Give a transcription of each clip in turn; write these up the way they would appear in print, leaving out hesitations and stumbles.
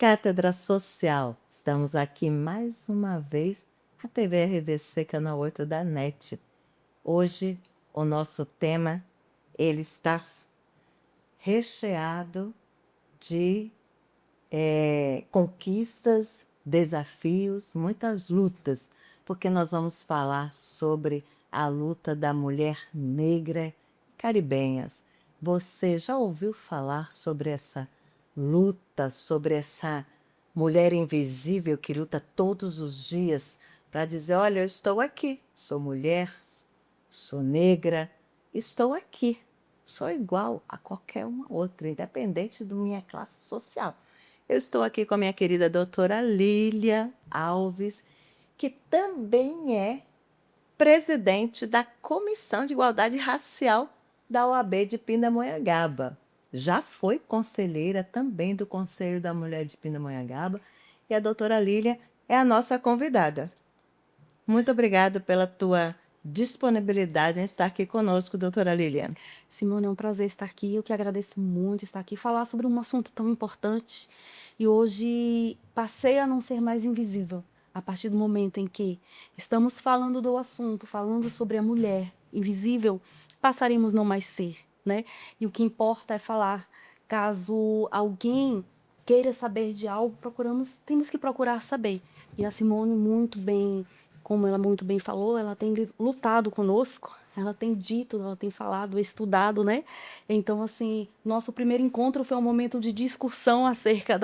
Cátedra Social. Estamos aqui mais uma vez na TV RVC, canal 8 da NET. Hoje, o nosso tema, ele está recheado de conquistas, desafios, muitas lutas, porque nós vamos falar sobre a luta da mulher negra caribenhas. Você já ouviu falar sobre essa luta, sobre essa mulher invisível que luta todos os dias para dizer, olha, eu estou aqui, sou mulher, sou negra, estou aqui, sou igual a qualquer uma outra, independente da minha classe social. Eu estou aqui com a minha querida doutora Lília Alves, que também é presidente da Comissão de Igualdade Racial da OAB de Pindamonhangaba. Já foi conselheira também do Conselho da Mulher de Pindamonhangaba e a doutora Lília é a nossa convidada. Muito obrigada pela tua disponibilidade em estar aqui conosco, doutora Lília. Simone, é um prazer estar aqui. Eu que agradeço muito estar aqui, falar sobre um assunto tão importante. E hoje passei a não ser mais invisível, a partir do momento em que estamos falando do assunto, falando sobre a mulher invisível, passaremos não mais ser, né? E o que importa é falar. Caso alguém queira saber de algo, temos que procurar saber. E a Simone muito bem, como ela muito bem falou, ela tem lutado conosco, ela tem dito, ela tem falado, estudado, né? Então, assim, nosso primeiro encontro foi um momento de discussão acerca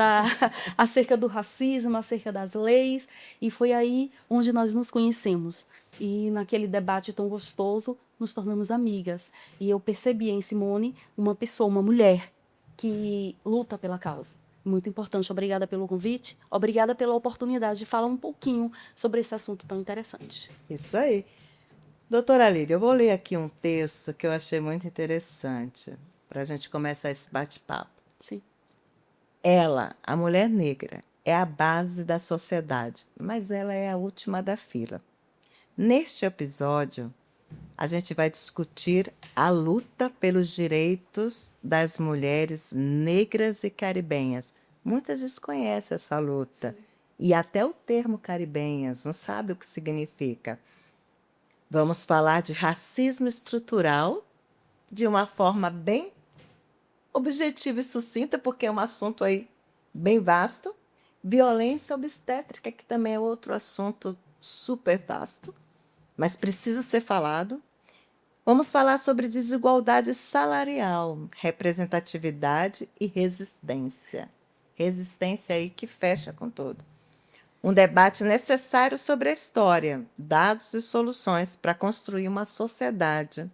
do racismo, acerca das leis, e foi aí onde nós nos conhecemos. E naquele debate tão gostoso, nos tornamos amigas. E eu percebi em Simone uma pessoa, uma mulher, que luta pela causa. Muito importante. Obrigada pelo convite, obrigada pela oportunidade de falar um pouquinho sobre esse assunto tão interessante. Isso aí. Doutora Lília, eu vou ler aqui um texto que eu achei muito interessante para a gente começar esse bate-papo. Sim. Ela, a mulher negra, é a base da sociedade, mas ela é a última da fila. Neste episódio, a gente vai discutir a luta pelos direitos das mulheres negras e caribenhas. Muitas desconhecem essa luta. E até o termo caribenhas não sabe o que significa. Vamos falar de racismo estrutural de uma forma bem objetiva e sucinta, porque é um assunto aí bem vasto. Violência obstétrica, que também é outro assunto super vasto, mas precisa ser falado. Vamos falar sobre desigualdade salarial, representatividade e resistência. Resistência aí que fecha com tudo. Um debate necessário sobre a história, dados e soluções para construir uma sociedade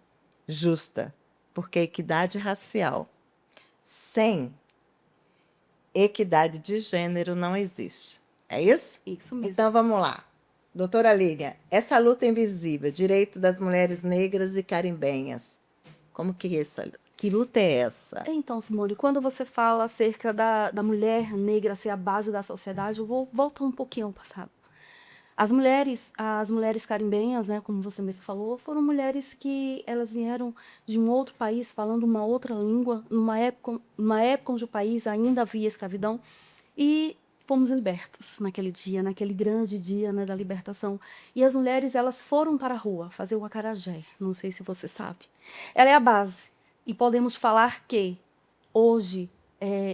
justa, porque equidade racial sem equidade de gênero não existe. É isso? Isso mesmo. Então vamos lá. Doutora Lília, essa luta invisível, direito das mulheres negras e carimbenhas, que luta é essa? Então, Simone, quando você fala acerca da mulher negra ser a base da sociedade, eu vou voltar um pouquinho ao passado. As mulheres carimbenhas, né, como você mesmo falou, foram mulheres que elas vieram de um outro país, falando uma outra língua, numa época onde o país ainda havia escravidão, e fomos libertos naquele dia, naquele grande dia, né, da libertação. E as mulheres, elas foram para a rua fazer o acarajé, não sei se você sabe. Ela é a base. E podemos falar que hoje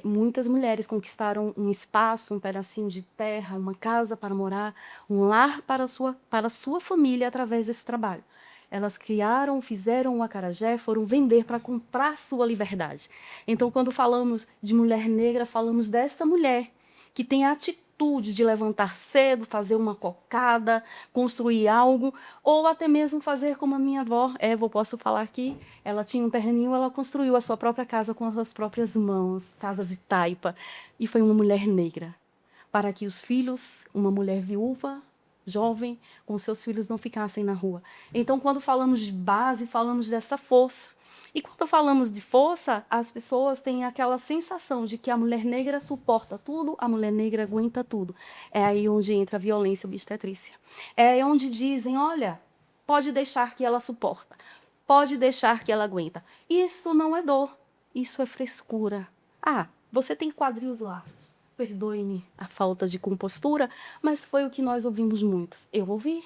muitas mulheres conquistaram um espaço, um pedacinho de terra, uma casa para morar, um lar para a sua família através desse trabalho. Elas criaram, fizeram um acarajé, foram vender para comprar sua liberdade. Então, quando falamos de mulher negra, falamos dessa mulher que tem a atitude de levantar cedo, fazer uma cocada, construir algo, ou até mesmo fazer como a minha avó, Eva, eu posso falar aqui, ela tinha um terreninho, ela construiu a sua própria casa com as suas próprias mãos, casa de taipa, e foi uma mulher negra, para que os filhos, uma mulher viúva, jovem, com seus filhos não ficassem na rua. Então, quando falamos de base, falamos dessa força. E quando falamos de força, as pessoas têm aquela sensação de que a mulher negra suporta tudo, a mulher negra aguenta tudo. É aí onde entra a violência obstetrícia. É aí onde dizem, olha, pode deixar que ela suporta, pode deixar que ela aguenta. Isso não é dor, isso é frescura. Ah, você tem quadris largos. perdoe-me a falta de compostura, mas foi o que nós ouvimos muitas. Eu ouvi.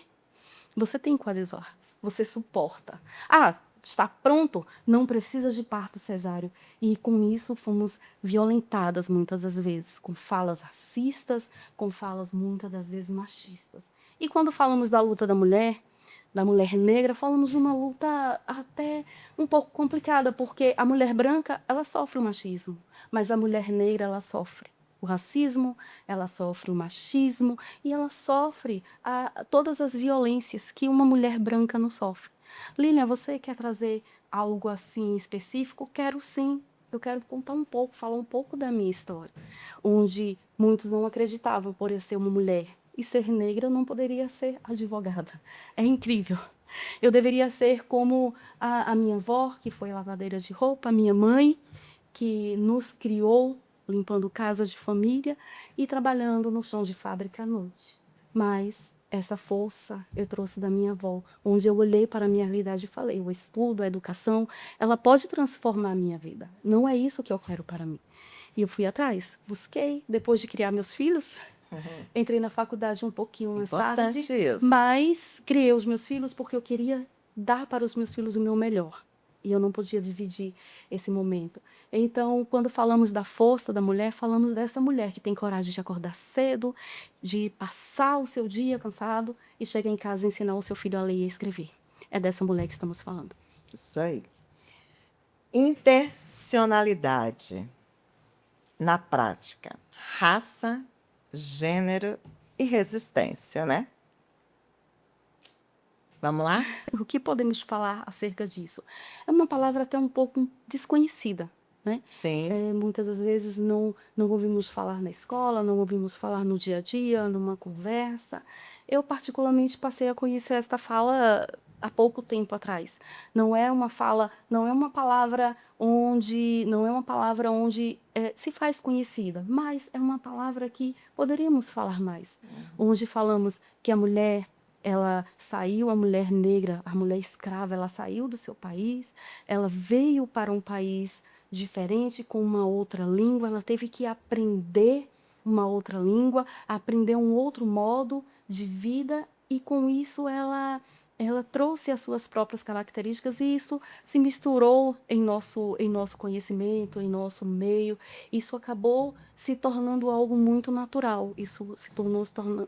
Você tem quase horas, você suporta. Ah, está pronto, não precisa de parto cesáreo. E com isso fomos violentadas muitas das vezes, com falas racistas, com falas muitas das vezes machistas. E quando falamos da luta da mulher negra, falamos de uma luta até um pouco complicada, porque a mulher branca, ela sofre o machismo, mas a mulher negra, ela sofre o racismo, ela sofre o machismo e ela sofre todas as violências que uma mulher branca não sofre. Lilian, você quer trazer algo assim específico? Quero sim. Eu quero contar um pouco, falar um pouco da minha história, onde muitos não acreditavam por eu ser uma mulher e ser negra eu não poderia ser advogada. É incrível. Eu deveria ser como a minha avó, que foi lavadeira de roupa, a minha mãe, que nos criou limpando casa de família e trabalhando no chão de fábrica à noite. Mas essa força eu trouxe da minha avó, onde eu olhei para a minha realidade e falei, o estudo, a educação, ela pode transformar a minha vida. Não é isso que eu quero para mim. E eu fui atrás, busquei, depois de criar meus filhos, entrei na faculdade um pouquinho mais tarde, Importante isso. mas criei os meus filhos porque eu queria dar para os meus filhos o meu melhor. E eu não podia dividir esse momento. Então, quando falamos da força da mulher, falamos dessa mulher que tem coragem de acordar cedo, de passar o seu dia cansado e chegar em casa e ensinar o seu filho a ler e a escrever. É dessa mulher que estamos falando. Isso aí. Intencionalidade na prática. Raça, gênero e resistência, né? Vamos lá? O que podemos falar acerca disso? É uma palavra até um pouco desconhecida, né? Sim. Muitas das vezes não ouvimos falar na escola, não ouvimos falar no dia a dia, numa conversa. Eu, particularmente, passei a conhecer esta fala há pouco tempo atrás. Não é uma fala, não é uma palavra onde se faz conhecida, mas é uma palavra que poderíamos falar mais. Onde falamos que a mulher ela saiu, a mulher negra, a mulher escrava, ela saiu do seu país, ela veio para um país diferente, com uma outra língua, ela teve que aprender uma outra língua, aprender um outro modo de vida, e com isso ela trouxe as suas próprias características e isso se misturou em nosso conhecimento, em nosso meio. Isso acabou se tornando algo muito natural, isso se tornou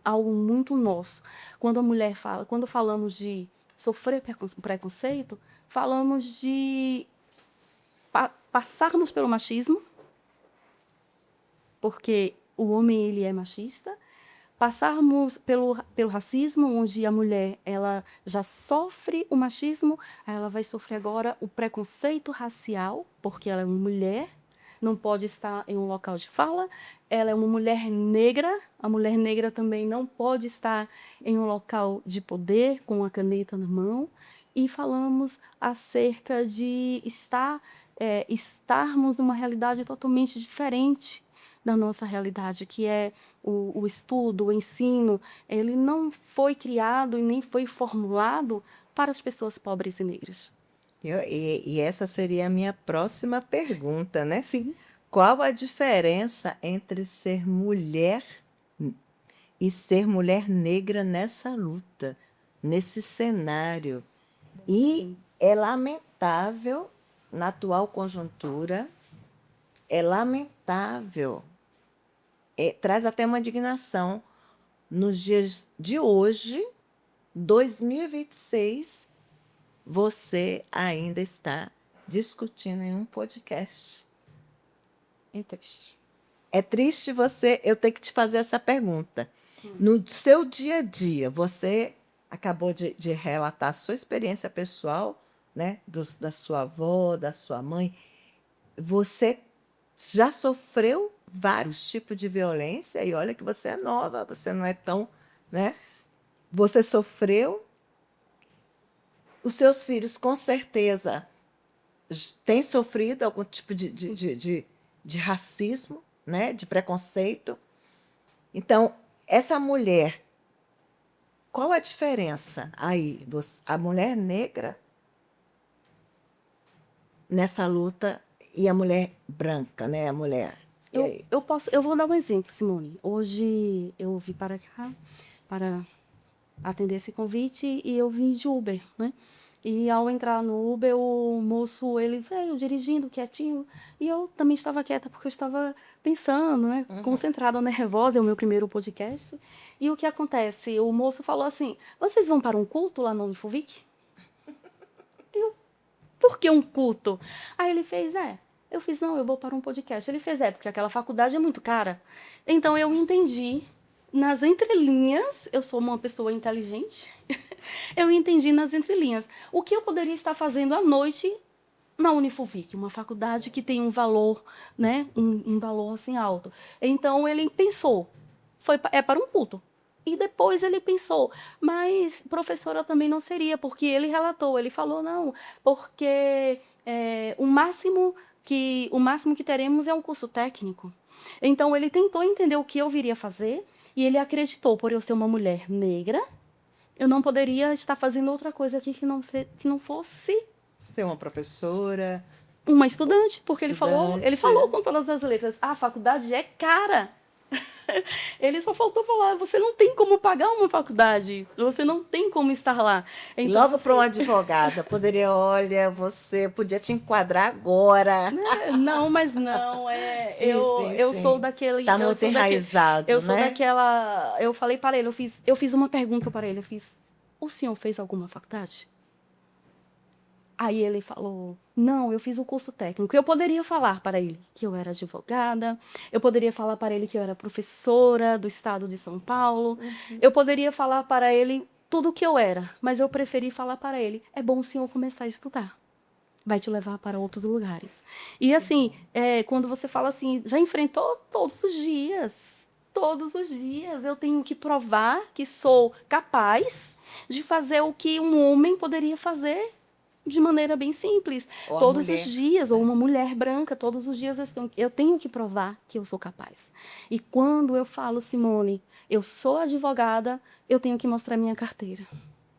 algo muito nosso. Quando falamos de sofrer preconceito, falamos de passarmos pelo machismo, porque o homem ele é machista, passarmos pelo racismo, onde a mulher ela já sofre o machismo, ela vai sofrer agora o preconceito racial, porque ela é uma mulher, não pode estar em um local de fala, ela é uma mulher negra, a mulher negra também não pode estar em um local de poder, com a caneta na mão, e falamos acerca de estarmos numa realidade totalmente diferente da nossa realidade, que é o estudo, o ensino. Ele não foi criado e nem foi formulado para as pessoas pobres e negras. E essa seria a minha próxima pergunta, né? Sim. Qual a diferença entre ser mulher e ser mulher negra nessa luta, nesse cenário? E é lamentável, na atual conjuntura, é lamentável, traz até uma indignação. Nos dias de hoje, 2026, você ainda está discutindo em um podcast. É triste. É triste eu ter que te fazer essa pergunta. No seu dia a dia, você acabou de relatar a sua experiência pessoal, né, da sua avó, da sua mãe. Você já sofreu vários tipos de violência, e olha que você é nova, você não é tão, né? Você sofreu. Os seus filhos, com certeza, têm sofrido algum tipo de racismo, né? De preconceito. Então, essa mulher, qual a diferença aí? A mulher negra nessa luta e a mulher branca, né? A mulher E aí? Eu vou dar um exemplo, Simone. Hoje eu vim para cá para atender esse convite e eu vim de Uber, né? E ao entrar no Uber, o moço, ele veio dirigindo quietinho, e eu também estava quieta porque eu estava pensando, né? Concentrada, nervosa, é o meu primeiro podcast. E o que acontece? O moço falou assim: "Vocês vão para um culto lá no Unifovic?" Eu, "Por que um culto?" Aí ele fez: Eu fiz: "Não, eu vou para um podcast." Ele fez: Porque aquela faculdade é muito cara." Então eu entendi nas entrelinhas, eu sou uma pessoa inteligente, eu entendi nas entrelinhas o que eu poderia estar fazendo à noite na Unifovic, uma faculdade que tem um valor, né, um valor assim alto. Então ele pensou, é para um culto. E depois ele pensou, mas professora também não seria, porque ele relatou, ele falou não, porque o máximo que teremos é um curso técnico. Então ele tentou entender o que eu viria fazer e ele acreditou, por eu ser uma mulher negra, eu não poderia estar fazendo outra coisa aqui que não fosse Ser uma professora, uma estudante, porque ele estudante. falou com todas as letras, a faculdade é cara. Ele só faltou falar, você não tem como pagar uma faculdade, você não tem como estar lá. E Então, logo para uma assim, advogada, poderia, olha, você podia te enquadrar agora. não, mas não, Sim, sim, eu sou sim. daquele, Tá muito enraizado, eu sou né? daquela, eu falei para ele, eu fiz uma pergunta para ele, o senhor fez alguma faculdade? Aí ele falou, não, eu fiz o curso técnico. Eu poderia falar para ele que eu era advogada, eu poderia falar para ele que eu era professora do estado de São Paulo, eu poderia falar para ele tudo o que eu era, mas eu preferi falar para ele, é bom o senhor começar a estudar. Vai te levar para outros lugares. E assim, quando você fala assim, já enfrentou todos os dias, eu tenho que provar que sou capaz de fazer o que um homem poderia fazer de maneira bem simples. Ou a Todos os mulher, dias, ou né? uma mulher branca, todos os dias eu tenho que provar que eu sou capaz. E quando eu falo, Simone, eu sou advogada, eu tenho que mostrar minha carteira.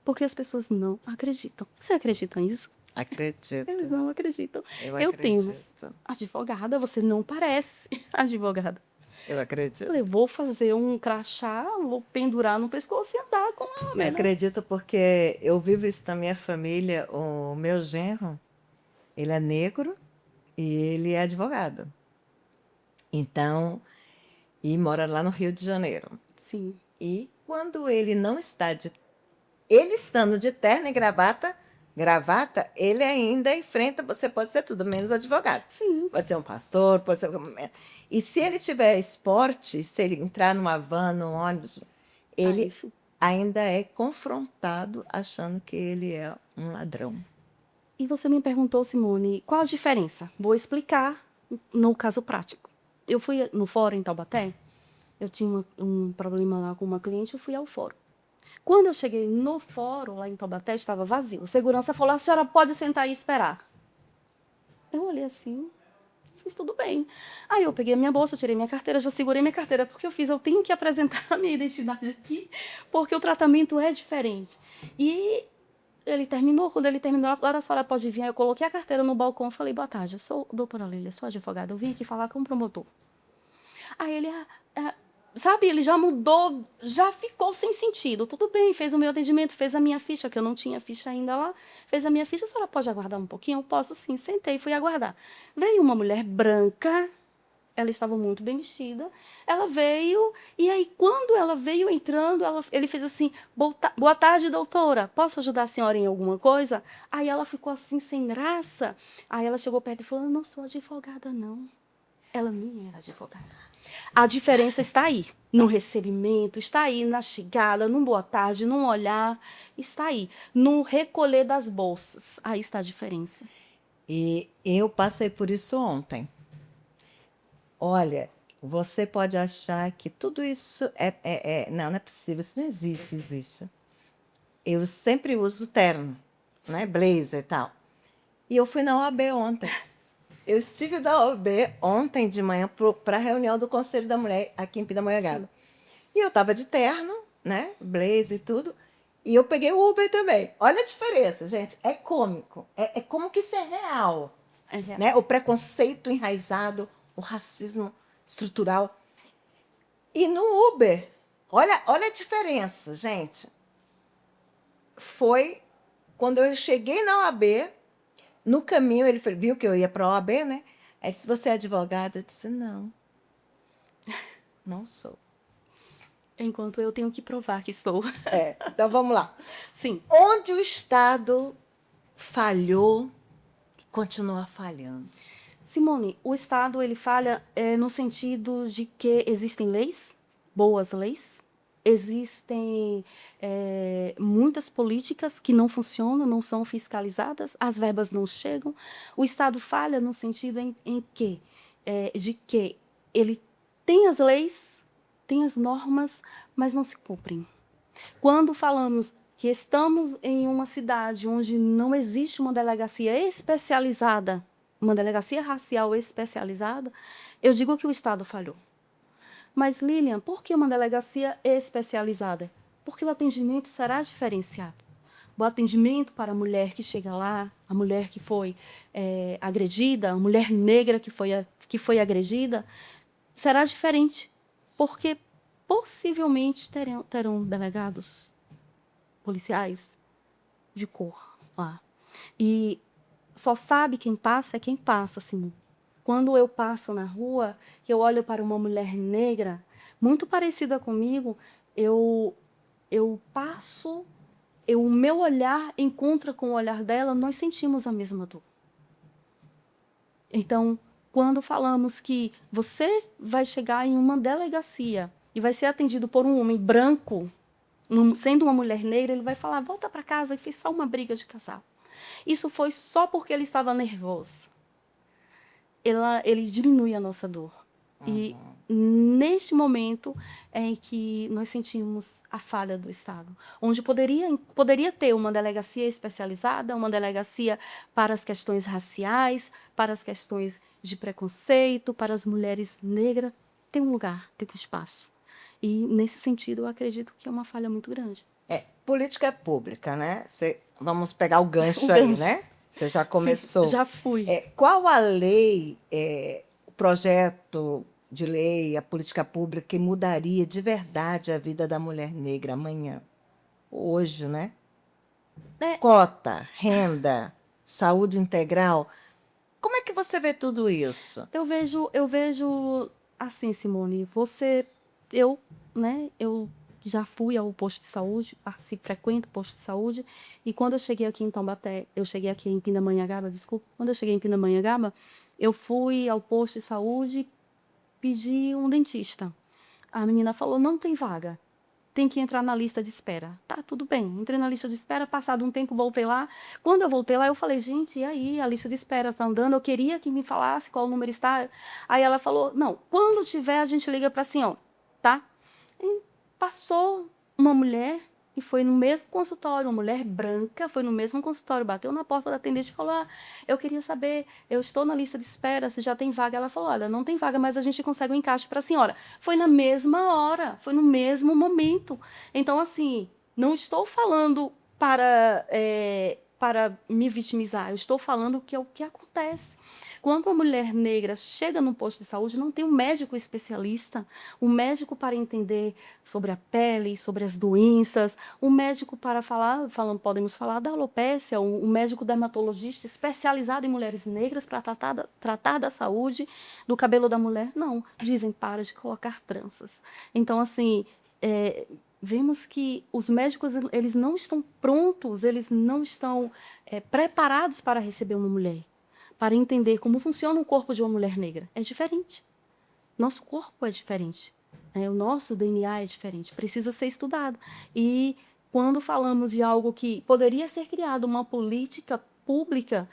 Porque as pessoas não acreditam. Você acredita nisso? Acredito. Eles não acreditam. Eu Eu tenho, mas acredito. advogada, você não parece advogada. Eu Eu acredito. falei, vou fazer um crachá, vou pendurar no pescoço e andar com ela, Eu melhor. acredito porque eu vivo isso na minha família. O meu genro, ele é negro e ele é advogado. Então, e mora lá no Rio de Janeiro. Sim. E quando ele não está de... Ele estando de terno e gravata, ele ainda enfrenta, você pode ser tudo, menos advogado. Sim. Pode ser um pastor, pode ser... E se ele tiver esporte, se ele entrar numa van, num ônibus, ele Isso. ainda é confrontado achando que ele é um ladrão. E você me perguntou, Simone, qual a diferença? Vou explicar no caso prático. Eu fui no fórum em Taubaté, eu tinha um problema lá com uma cliente, eu fui ao fórum. Quando eu cheguei no fórum, lá em Taubaté, estava vazio. O segurança falou, a senhora pode sentar e esperar. Eu olhei assim, fiz tudo bem. Aí eu peguei a minha bolsa, tirei minha carteira, já segurei minha carteira, porque eu tenho que apresentar a minha identidade aqui, porque o tratamento é diferente. E quando ele terminou, agora a senhora pode vir. Aí eu coloquei a carteira no balcão e falei, boa tarde, eu sou doutora Lília, sou advogada, eu vim aqui falar com o promotor. Aí ele, sabe, ele já mudou, já ficou sem sentido. Tudo bem, fez o meu atendimento, fez a minha ficha, que eu não tinha ficha ainda lá, fez a minha ficha, a senhora pode aguardar um pouquinho? Eu posso sim, sentei e fui aguardar. Veio uma mulher branca, ela estava muito bem vestida, ela veio, e aí quando ela veio entrando, ele fez assim, boa tarde, doutora, posso ajudar a senhora em alguma coisa? Aí ela ficou assim, sem graça, aí ela chegou perto e falou, eu não sou advogada, não. Ela nem era advogada. A diferença está aí, no recebimento, está aí na chegada, num boa tarde, num olhar, está aí, no recolher das bolsas, aí está a diferença. E eu passei por isso ontem. Olha, você pode achar que tudo isso não, não é possível, isso não existe. Eu sempre uso terno, né? Blazer e tal. E eu fui na OAB ontem. Eu estive na OAB ontem de manhã para a reunião do Conselho da Mulher aqui em Pindamonhangaba. E eu estava de terno, né? Blazer e tudo. E eu peguei o Uber também. Olha a diferença, gente. É cômico. É como que isso é real. É real. Né? O preconceito enraizado, o racismo estrutural. E no Uber, olha a diferença, gente. Foi quando eu cheguei na OAB, no caminho ele viu que eu ia para a OAB, né? Aí disse, você é advogada? Eu disse, não, não sou. Enquanto eu tenho que provar que sou. Então vamos lá. Sim. Onde o Estado falhou e continua falhando? Simone, o Estado ele falha no sentido de que existem leis, boas leis, existem muitas políticas que não funcionam, não são fiscalizadas, as verbas não chegam. O Estado falha no sentido de que ele tem as leis, tem as normas, mas não se cumprem. Quando falamos que estamos em uma cidade onde não existe uma delegacia especializada, uma delegacia racial especializada, eu digo que o Estado falhou. Mas, Lilian, por que uma delegacia especializada? Porque o atendimento será diferenciado. O atendimento para a mulher que chega lá, a mulher que foi agredida, a mulher negra que foi agredida, será diferente. Porque possivelmente terão delegados policiais de cor lá. E só sabe quem passa é quem passa, Simone. Quando eu passo na rua, que eu olho para uma mulher negra, muito parecida comigo, eu passo, o meu olhar encontra com o olhar dela, nós sentimos a mesma dor. Então, quando falamos que você vai chegar em uma delegacia e vai ser atendido por um homem branco, sendo uma mulher negra, ele vai falar, volta para casa, e fiz só uma briga de casal. Isso foi só porque ele estava nervoso. Ele diminui a nossa dor. E neste momento é em que nós sentimos a falha do Estado, onde poderia ter uma delegacia especializada, uma delegacia para as questões raciais, para as questões de preconceito, para as mulheres negras, tem um lugar, tem um espaço. E, nesse sentido, eu acredito que é uma falha muito grande. Política pública, né? Vamos pegar o gancho O aí, gancho. né? Você já começou. Sim, já fui. Qual a lei, o projeto de lei, a política pública que mudaria de verdade a vida da mulher negra amanhã? Hoje, né? Cota, renda, saúde integral. Como é que você vê tudo isso? Eu vejo assim, Simone, eu já fui ao posto de saúde, assim, frequento o posto de saúde, e quando eu cheguei aqui em Taubaté, eu cheguei aqui em Pindamonhangaba, desculpa, quando eu cheguei em Pindamonhangaba, eu fui ao posto de saúde pedir um dentista. A menina falou, não tem vaga, tem que entrar na lista de espera. Tá, tudo bem. Entrei na lista de espera, passado um tempo, voltei lá. Quando eu voltei lá, eu falei, gente, e aí? A lista de espera está andando? Eu queria que me falasse qual número está. Aí ela falou, não, quando tiver, a gente liga para a senhora, tá? E passou uma mulher e foi no mesmo consultório, uma mulher branca, foi no mesmo consultório, bateu na porta da atendente e falou, eu queria saber, eu estou na lista de espera, se já tem vaga. Ela falou, olha, não tem vaga, mas a gente consegue um encaixe para a senhora. Foi na mesma hora, foi no mesmo momento. Então, assim, não estou falando para me vitimizar, eu estou falando que é o que acontece. Quando uma mulher negra chega num posto de saúde, não tem um médico especialista, um médico para entender sobre a pele, sobre as doenças, um médico para podemos falar da alopécia, um médico dermatologista especializado em mulheres negras para tratar da saúde do cabelo da mulher. Não, dizem para de colocar tranças. Então, assim, vemos que os médicos eles não estão prontos, eles não estão preparados para receber uma mulher, para entender como funciona o corpo de uma mulher negra. É diferente. Nosso corpo é diferente. O nosso DNA é diferente. Precisa ser estudado. E quando falamos de algo que poderia ser criado, uma política pública,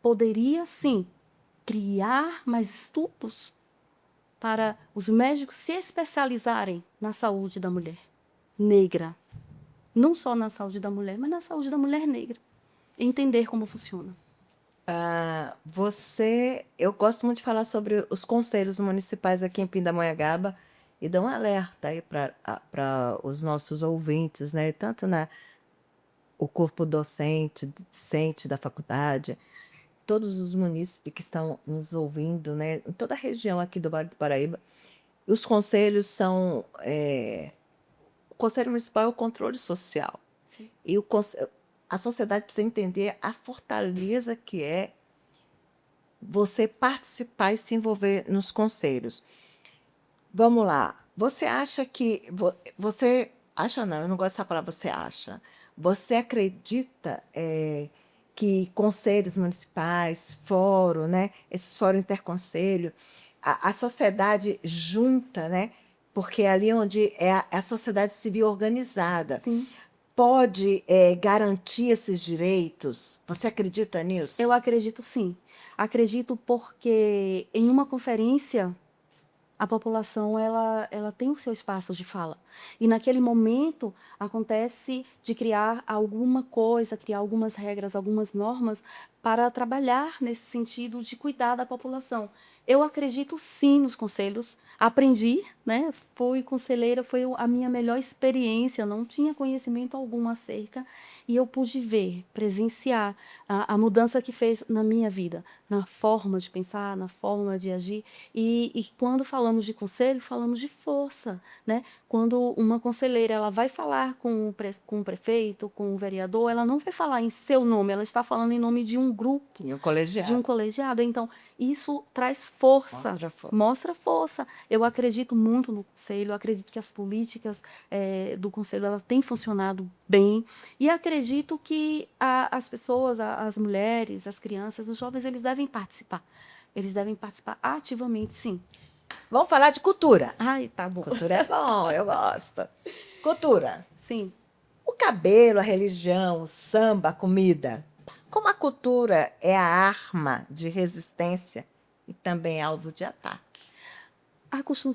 poderia sim criar mais estudos para os médicos se especializarem na saúde da mulher negra. Não só na saúde da mulher, mas na saúde da mulher negra. Entender como funciona. Eu gosto muito de falar sobre os conselhos municipais aqui em Pindamonhangaba e dou um alerta aí para os nossos ouvintes, né? Tanto o corpo docente, discente da faculdade, todos os munícipes que estão nos ouvindo, né, em toda a região aqui do Vale do Paraíba, os conselhos são. O Conselho Municipal é o controle social. Sim. E a sociedade precisa entender a fortaleza que é você participar e se envolver nos conselhos. Vamos lá. Você acha que. Você. Acha não, eu não gosto dessa palavra você acha. Você acredita que conselhos municipais, fórum, né? Esses fóruns interconselho, a sociedade junta, né? Porque é ali onde é a sociedade civil organizada Sim. pode garantir esses direitos? Você acredita nisso? Eu acredito sim. Acredito porque em uma conferência a população ela tem o seu espaço de fala. E naquele momento acontece de criar alguma coisa, criar algumas regras, algumas normas para trabalhar nesse sentido de cuidar da população. Eu acredito sim nos conselhos. Aprendi, né? Fui conselheira, foi a minha melhor experiência. Eu não tinha conhecimento algum acerca e eu pude ver, presenciar a mudança que fez na minha vida, na forma de pensar, na forma de agir. E quando falamos de conselho, falamos de força, né? Quando uma conselheira ela vai falar com o prefeito, com o vereador, ela não vai falar em seu nome, ela está falando em nome de um grupo, E o de um colegiado. colegiado. Então, isso traz força, Mostra força. mostra força. Eu acredito muito no conselho, eu acredito que as políticas do conselho ela têm funcionado bem e acredito que as pessoas, as mulheres, as crianças, os jovens, eles devem participar. Eles devem participar ativamente, sim. Vamos falar de cultura. Ai, tá bom. Cultura é bom, eu gosto. Cultura. Sim. O cabelo, a religião, o samba, a comida. Como a cultura é a arma de resistência e também alvo de ataque.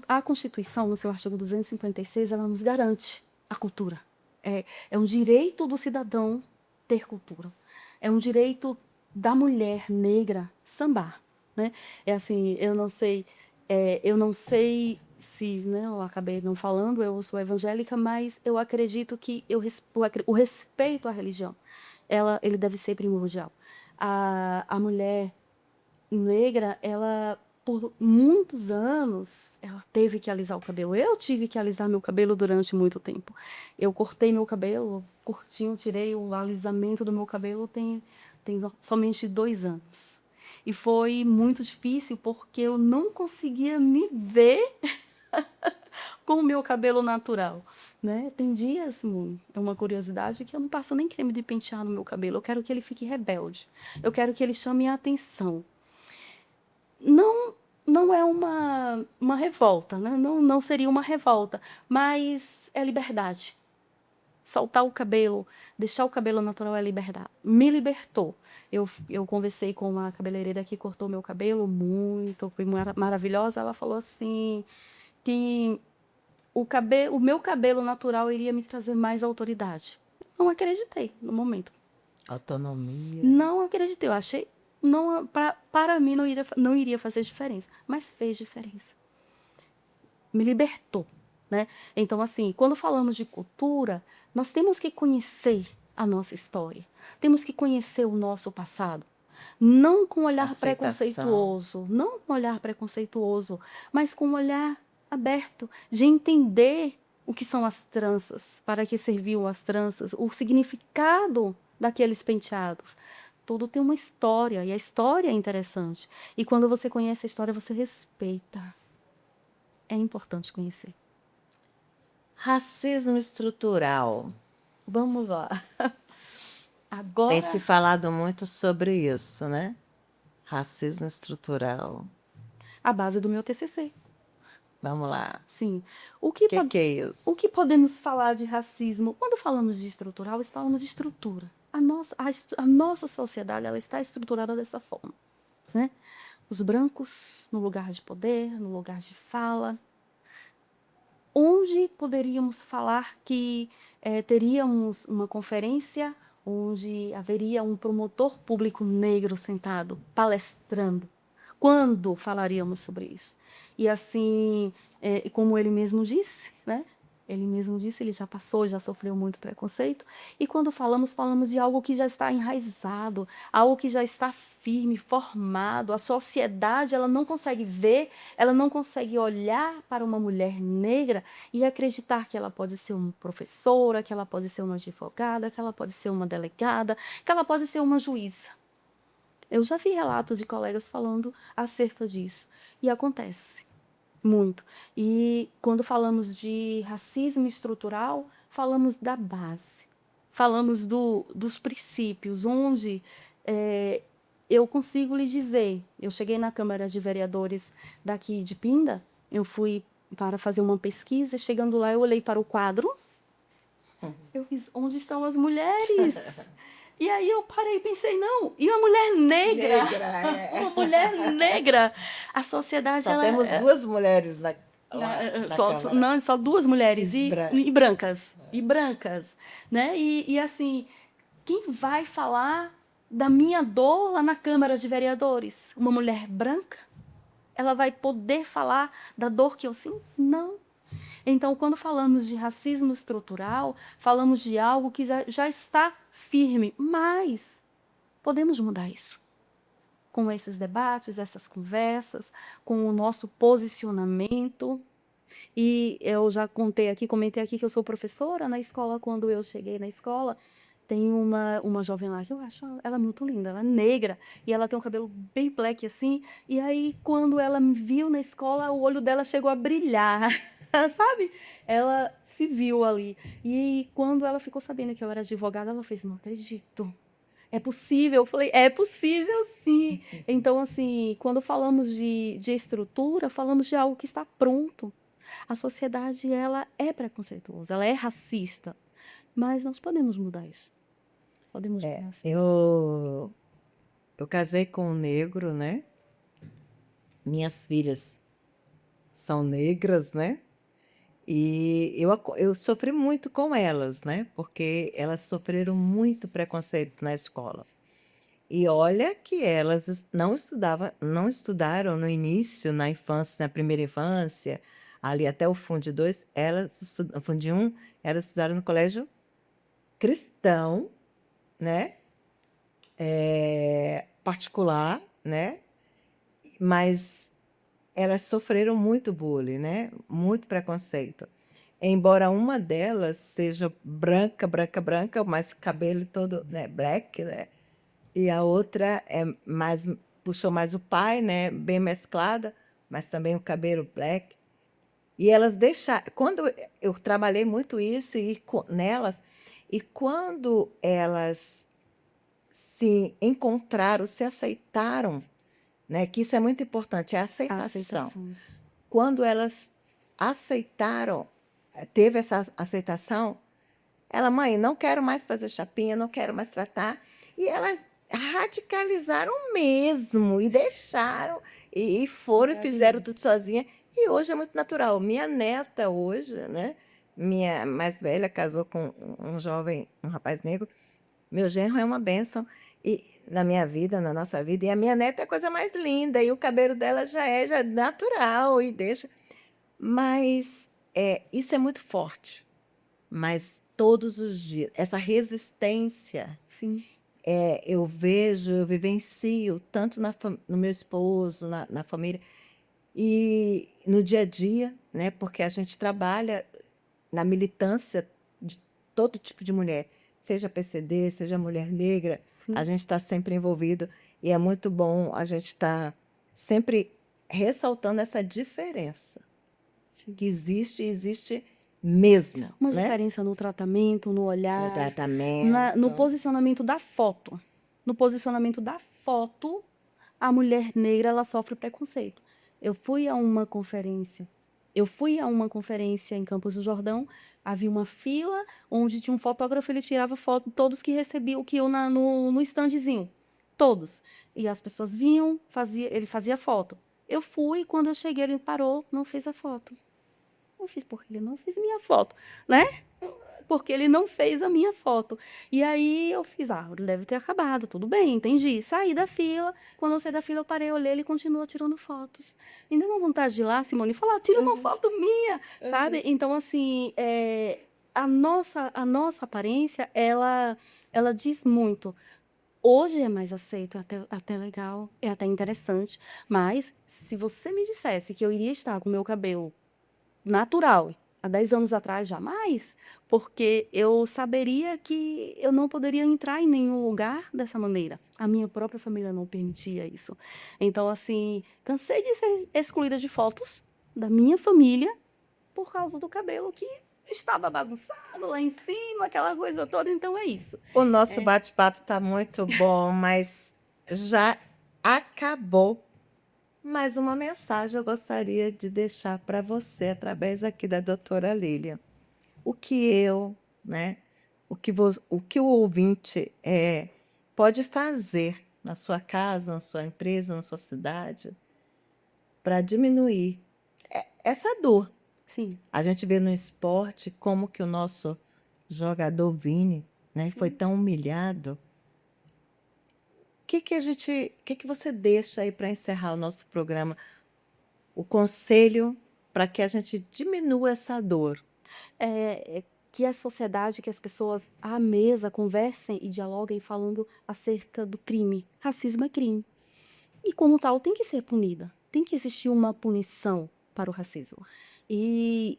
A Constituição, no seu artigo 256, ela nos garante a cultura. É um direito do cidadão ter cultura. É um direito da mulher negra sambar, né? É assim, eu não sei se, né, eu acabei não falando, eu sou evangélica, mas eu acredito que o respeito à religião, ele deve ser primordial. A mulher negra, ela por muitos anos, ela teve que alisar o cabelo. Eu tive que alisar meu cabelo durante muito tempo. Eu cortei meu cabelo, curtinho, tirei o alisamento do meu cabelo tem somente 2 anos. E foi muito difícil porque eu não conseguia me ver com o meu cabelo natural, né? Tem dias, é uma curiosidade, que eu não passo nem creme de pentear no meu cabelo. Eu quero que ele fique rebelde. Eu quero que ele chame a atenção. Não é uma revolta, né? Não seria uma revolta, mas é liberdade. Soltar o cabelo, deixar o cabelo natural é liberdade. Me libertou. Eu conversei com uma cabeleireira que cortou meu cabelo muito, foi maravilhosa. Ela falou assim que o meu cabelo natural iria me trazer mais autoridade. Não acreditei no momento. Autonomia. Não acreditei. Eu achei não para mim não iria fazer diferença, mas fez diferença. Me libertou, né? Então assim, quando falamos de cultura, nós temos que conhecer a nossa história. Temos que conhecer o nosso passado. Não com um olhar Aceitação. preconceituoso, não com um olhar preconceituoso, mas com um olhar aberto de entender o que são as tranças, para que serviam as tranças, o significado daqueles penteados. Tudo tem uma história, e a história é interessante. E quando você conhece a história, você respeita. É importante conhecer. Racismo estrutural. Vamos lá. Agora, Tem se falado muito sobre isso, né? Racismo estrutural. a base do meu TCC. Vamos lá. Sim. O que é isso? O que podemos falar de racismo? Quando falamos de estrutural, falamos de estrutura. A nossa sociedade ela está estruturada dessa forma, né? Os brancos no lugar de poder, no lugar de fala. Onde poderíamos falar que teríamos uma conferência onde haveria um promotor público negro sentado, palestrando? Quando falaríamos sobre isso? E assim, como ele mesmo disse, né? Ele mesmo disse, ele já passou, já sofreu muito preconceito. E quando falamos, falamos de algo que já está enraizado, algo que já está firme, formado. A sociedade, ela não consegue ver, ela não consegue olhar para uma mulher negra e acreditar que ela pode ser uma professora, que ela pode ser uma advogada, que ela pode ser uma delegada, que ela pode ser uma juíza. Eu já vi relatos de colegas falando acerca disso. E acontece muito. E quando falamos de racismo estrutural, falamos da base. Falamos dos princípios, onde eu consigo lhe dizer. Eu cheguei na Câmara de Vereadores daqui de Pinda, eu fui para fazer uma pesquisa, chegando lá eu olhei para o quadro, eu fiz, onde estão as mulheres? E aí eu parei e pensei, não, e uma mulher negra? Negra, é. Uma mulher negra. A sociedade, Só ela... temos duas mulheres lá na Câmara. Não, só duas mulheres E e brancas. E brancas, né? E assim, quem vai falar da minha dor lá na Câmara de Vereadores? Uma mulher branca? Ela vai poder falar da dor que eu sinto? Não. Então, quando falamos de racismo estrutural, falamos de algo que já está firme, mas podemos mudar isso. Com esses debates, essas conversas, com o nosso posicionamento. E eu já comentei aqui que eu sou professora na escola. Quando eu cheguei na escola, tem uma jovem lá que eu acho ela muito linda, ela é negra, e ela tem um cabelo bem black assim, e aí quando ela me viu na escola, o olho dela chegou a brilhar, sabe? Ela se viu ali. E quando ela ficou sabendo que eu era advogada, ela fez, não acredito. É possível? Eu falei, é possível sim. Então, assim, quando falamos de estrutura, falamos de algo que está pronto. A sociedade, ela é preconceituosa, ela é racista, mas nós podemos mudar isso. Podemos mudar isso. Eu casei com um negro, né? Minhas filhas são negras, né? E eu sofri muito com elas, né? Porque elas sofreram muito preconceito na escola. E olha que elas não estudaram no início, na infância, na primeira infância, ali até o Fundo 2, no Fundo 1, elas estudaram no colégio cristão, né? Particular, né? Mas elas sofreram muito bullying, né? Muito preconceito. Embora uma delas seja branca, branca, branca, mas cabelo todo, né, black, né? E a outra puxou mais o pai, né? Bem mesclada, mas também o cabelo black. E elas deixaram. Quando eu trabalhei muito isso nelas, e quando elas se encontraram, se aceitaram, né? Que isso é muito importante, é a A aceitação. aceitação. Quando elas aceitaram, teve essa aceitação, ela, mãe, não quero mais fazer chapinha, não quero mais tratar. E elas radicalizaram mesmo, e deixaram, e foram e fizeram tudo sozinha. E hoje é muito natural. Minha neta hoje, né? Minha mais velha casou com um jovem, um rapaz negro. Meu genro é uma bênção e, na minha vida, na nossa vida. E a minha neta é a coisa mais linda. E o cabelo dela já é natural e deixa. Mas isso é muito forte. Mas todos os dias, essa resistência, Sim. eu vejo, eu vivencio tanto no meu esposo, na família, e no dia a dia, né? Porque a gente trabalha na militância de todo tipo de mulher, seja PCD, seja mulher negra, Sim. a gente está sempre envolvido e é muito bom a gente estar sempre ressaltando essa diferença que existe mesmo, Uma né? diferença no tratamento, no No olhar, tratamento. no posicionamento da foto. No posicionamento da foto, a mulher negra ela sofre preconceito. Eu fui a uma conferência em Campos do Jordão, havia uma fila onde tinha um fotógrafo, ele tirava foto de todos que recebiam, que iam no standzinho. Todos. E as pessoas vinham, ele fazia foto. Eu fui, quando eu cheguei, ele parou, não fez a foto. Não fiz porque ele não fez minha foto, né? porque ele não fez a minha foto. E aí eu fiz, deve ter acabado, tudo bem, entendi. Saí da fila, quando eu saí da fila eu parei, olhei, ele continua tirando fotos. Me deu uma vontade de ir lá, Simone, e falar, tira uma foto minha, sabe? Então, assim, a nossa aparência, ela diz muito. Hoje é mais aceito, é até legal, é até interessante, mas se você me dissesse que eu iria estar com o meu cabelo natural há 10 anos atrás, jamais, porque eu saberia que eu não poderia entrar em nenhum lugar dessa maneira. A minha própria família não permitia isso. Então, assim, cansei de ser excluída de fotos da minha família por causa do cabelo que estava bagunçado lá em cima, aquela coisa toda. Então, é isso. O nosso bate-papo está muito bom, mas já acabou. Mais uma mensagem eu gostaria de deixar para você, através aqui da doutora Lília. O que eu, né, o que o ouvinte pode fazer na sua casa, na sua empresa, na sua cidade, para diminuir essa dor. Sim. A gente vê no esporte como que o nosso jogador Vini, né, foi tão humilhado. O que você deixa aí para encerrar o nosso programa? O conselho para que a gente diminua essa dor. Que a sociedade, que as pessoas à mesa conversem e dialoguem falando acerca do crime. Racismo é crime. E como tal, tem que ser punida. Tem que existir uma punição para o racismo. E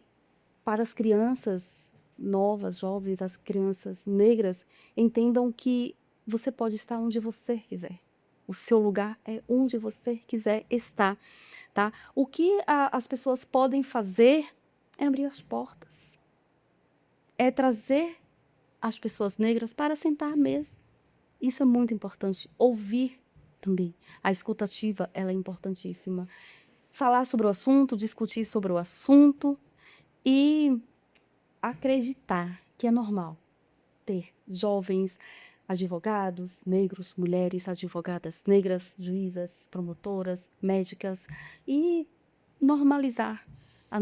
para as crianças novas, jovens, as crianças negras, entendam que você pode estar onde você quiser. O seu lugar é onde você quiser estar, tá? O que as pessoas podem fazer é abrir as portas. É trazer as pessoas negras para sentar à mesa. Isso é muito importante. Ouvir também. A escutativa, ela é importantíssima. Falar sobre o assunto, discutir sobre o assunto e acreditar que é normal ter jovens advogados negros, mulheres advogadas negras, juízas, promotoras, médicas e normalizar a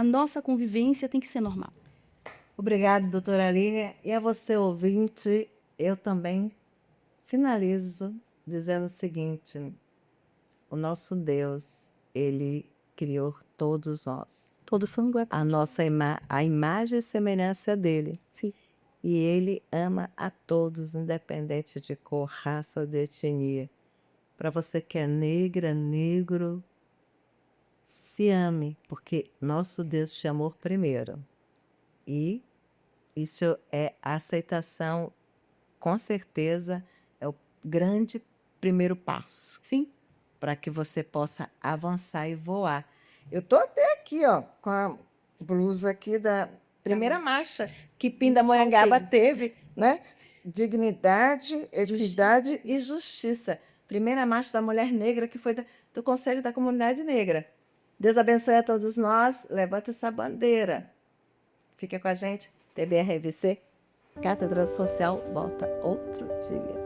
nossa convivência tem que ser normal. Obrigada, doutora Lília. E a você, ouvinte, eu também finalizo dizendo o seguinte: o nosso Deus, ele criou todos nós. Todos são iguais. A imagem e semelhança dele. Sim. E ele ama a todos, independente de cor, raça ou de etnia. Para você que é negra, negro, se ame, porque nosso Deus te amou primeiro. E isso é a aceitação, com certeza, é o grande primeiro passo. Sim. Para que você possa avançar e voar. Eu estou até aqui, ó, com a blusa aqui da primeira marcha que Pindamonhangaba teve, né? Dignidade, equidade e justiça. Primeira marcha da mulher negra, que foi do Conselho da Comunidade Negra. Deus abençoe a todos nós. Levanta essa bandeira. Fica com a gente. TBRVC, Cátedra Social, volta outro dia.